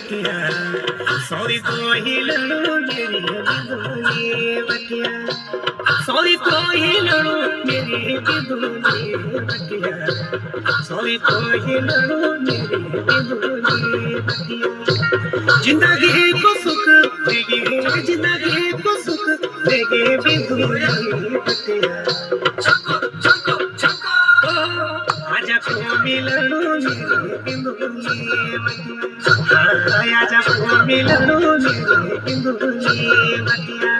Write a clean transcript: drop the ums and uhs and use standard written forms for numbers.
बटिया sorry तो ही लड़ो मेरी बिंदुनी बटिया सॉरी तो ही लड़ो मेरी बिंदुनी बटिया सॉरी तो ही लड़ो मेरी बिंदुनी बटिया जिंदगी को सुख देगी जिंदगी को सुख देगी बिंदुनी बटिया आजा को मिलनो मेरी बिंदुनी बटिया आजा को मिलनो मेरी बिंदुनी बटिया